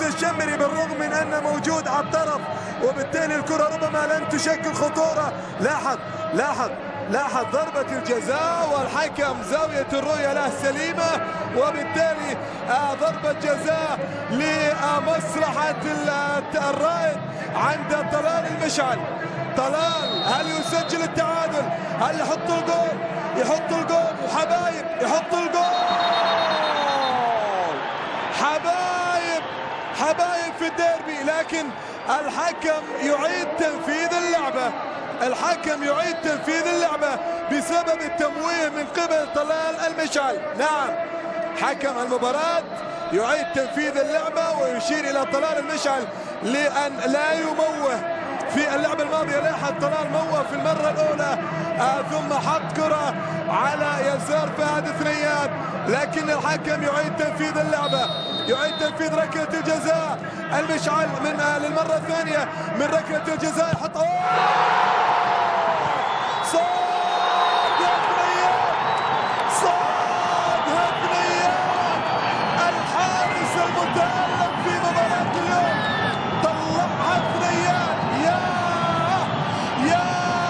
موسى الشمري بالرغم من أنه موجود على الطرف، وبالتالي الكرة ربما لن تشكل خطورة. لاحظ ضربة الجزاء، والحكم زاوية الرؤية له سليمة، وبالتالي ضربة جزاء لمصلحة الرائد عند طلال المشعل. طلال هل يسجل التعادل؟ هل يحط الجول؟ وحبايب يحط الجول. حبايب في الديربي، لكن الحكم يعيد تنفيذ اللعبة بسبب التمويه من قبل طلال المشعل. نعم، حكم المباراة يعيد تنفيذ اللعبة ويشير إلى طلال المشعل لأن لا يموه في اللعبة الماضية. لاحظ طلال موه في المرة الأولى ثم حط كرة على يسار فهد ثنيات، لكن الحكم يعيد تنفيذ اللعبة، يعيد تنفيذ ركلة الجزاء. المشعل للمرة الثانية من ركلة الجزاء